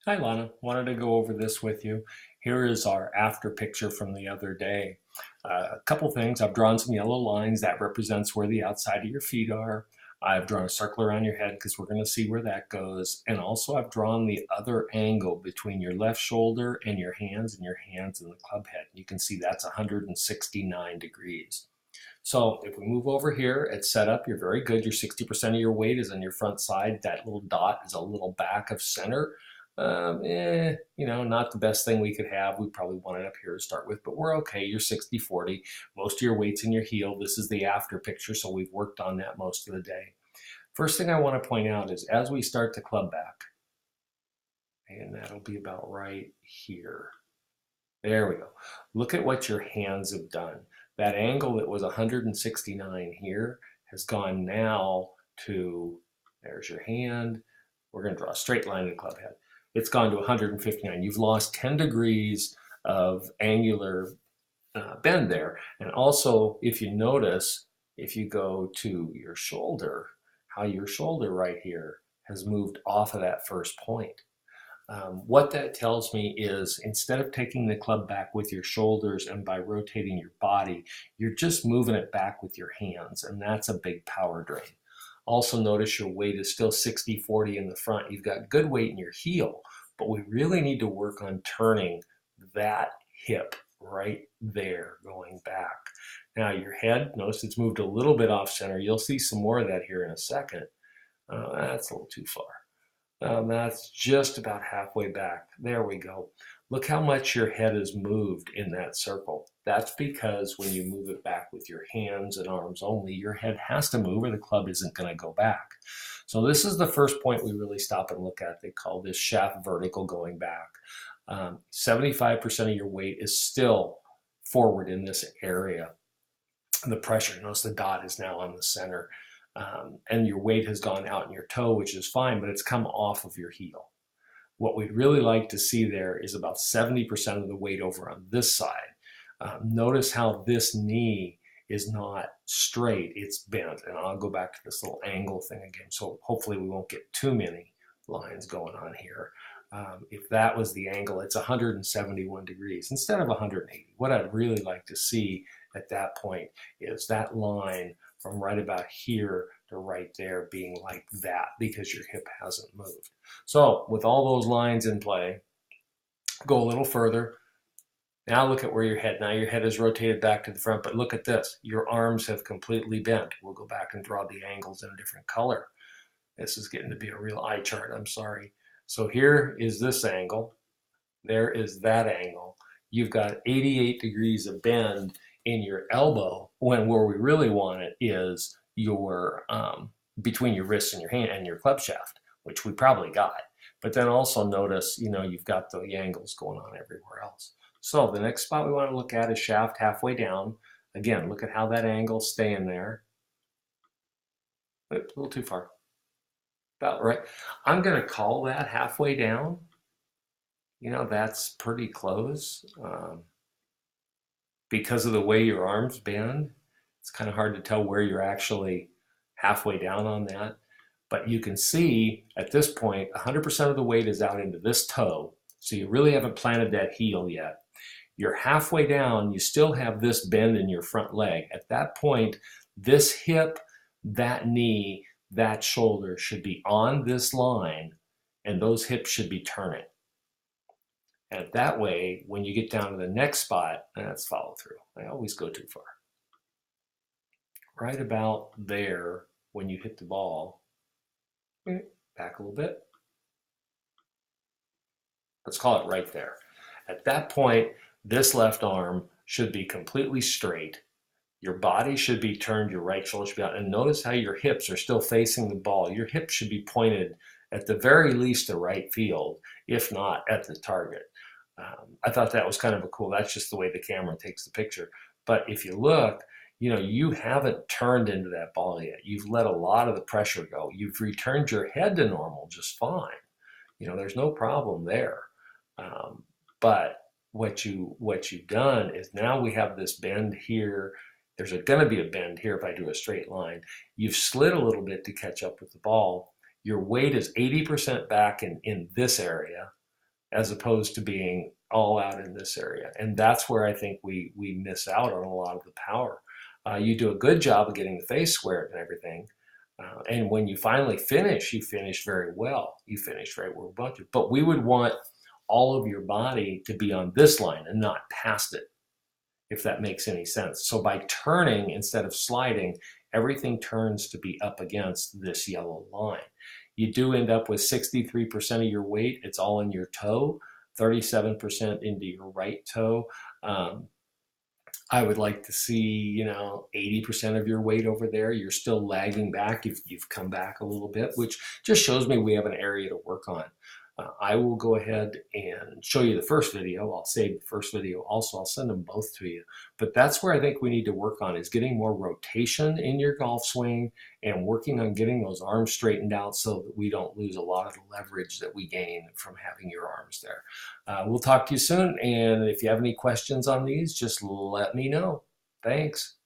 Hi Lana, wanted to go over this with you. Here is our after picture from the other day. A couple things, I've drawn some yellow lines that represents where the outside of your feet are. I've drawn a circle around your head because we're going to see where that goes. And also I've drawn the other angle between your left shoulder and your hands and the club head. You can see that's 169 degrees. So if we move over here, it's set up, you're very good. Your 60% of your weight is on your front side. That little dot is a little back of center. Not the best thing we could have. We probably want it up here to start with, but we're okay. You're 60-40. Most of your weight's in your heel. This is the after picture, so we've worked on that most of the day. First thing I want to point out is as we start the club back, and that'll be about right here. There we go. Look at what your hands have done. That angle that was 169 here has gone now to, there's your hand. We're going to draw a straight line in the club head. It's gone to 159. You've lost 10 degrees of angular bend there. And also, if you notice, if you go to your shoulder, how your shoulder right here has moved off of that first point. What that tells me is instead of taking the club back with your shoulders and by rotating your body, you're just moving it back with your hands, and that's a big power drain. Also notice your weight is still 60-40 in the front. You've got good weight in your heel, but we really need to work on turning that hip right there going back. Now your head, notice it's moved a little bit off center. You'll see some more of that here in a second. That's a little too far. That's just about halfway back. There we go. Look how much your head has moved in that circle. That's because when you move it back with your hands and arms only, your head has to move or the club isn't going to go back. So this is the first point we really stop and look at. They call this shaft vertical going back. 75% of your weight is still forward in this area. The pressure, notice the dot is now on the center. And your weight has gone out in your toe, which is fine, but it's come off of your heel. What we'd really like to see there is about 70% of the weight over on this side. Notice how this knee is not straight, it's bent. And I'll go back to this little angle thing again. So hopefully we won't get too many lines going on here. If that was the angle, it's 171 degrees instead of 180. What I'd really like to see at that point is that line from right about here to right there being like that because your hip hasn't moved. So with all those lines in play, go a little further. Now look at where your head, now your head is rotated back to the front, but look at this. Your arms have completely bent. We'll go back and draw the angles in a different color. This is getting to be a real eye chart, I'm sorry. So here is this angle. There is that angle. You've got 88 degrees of bend in your elbow when where we really want it is your between your wrists and your hand and your club shaft, which we probably got. But then also notice, you've got the angles going on everywhere else. So the next spot we want to look at is shaft halfway down. Again, look at how that angle's staying there. A little too far. About right. I'm going to call that halfway down. That's pretty close. Because of the way your arms bend, it's kind of hard to tell where you're actually halfway down on that. But you can see at this point, 100% of the weight is out into this toe. So you really haven't planted that heel yet. You're halfway down, you still have this bend in your front leg. At that point, this hip, that knee, that shoulder should be on this line, and those hips should be turning. And that way, when you get down to the next spot, that's follow through. I always go too far. Right about there, when you hit the ball, back a little bit. Let's call it right there. At that point, this left arm should be completely straight. Your body should be turned, your right shoulder should be out. And notice how your hips are still facing the ball. Your hips should be pointed at the very least the right field, if not at the target. I thought that was kind of a cool, that's just the way the camera takes the picture. But if you look, you haven't turned into that ball yet. You've let a lot of the pressure go. You've returned your head to normal just fine. There's no problem there. But what you've done is now we have this bend here. There's going to be a bend here if I do a straight line. You've slid a little bit to catch up with the ball. Your weight is 80% back in this area. as opposed to being all out in this area. And that's where I think we miss out on a lot of the power. You do a good job of getting the face squared and everything. And when you finally finish, you finish very well. You finish right where we want to. But we would want all of your body to be on this line and not past it, if that makes any sense. So by turning instead of sliding, everything turns to be up against this yellow line. You do end up with 63% of your weight. It's all in your toe, 37% into your right toe. I would like to see, 80% of your weight over there. You're still lagging back. You've come back a little bit, which just shows me we have an area to work on. I will go ahead and show you the first video. I'll save the first video also. I'll send them both to you. But that's where I think we need to work on, is getting more rotation in your golf swing and working on getting those arms straightened out so that we don't lose a lot of the leverage that we gain from having your arms there. We'll talk to you soon. And if you have any questions on these, just let me know. Thanks.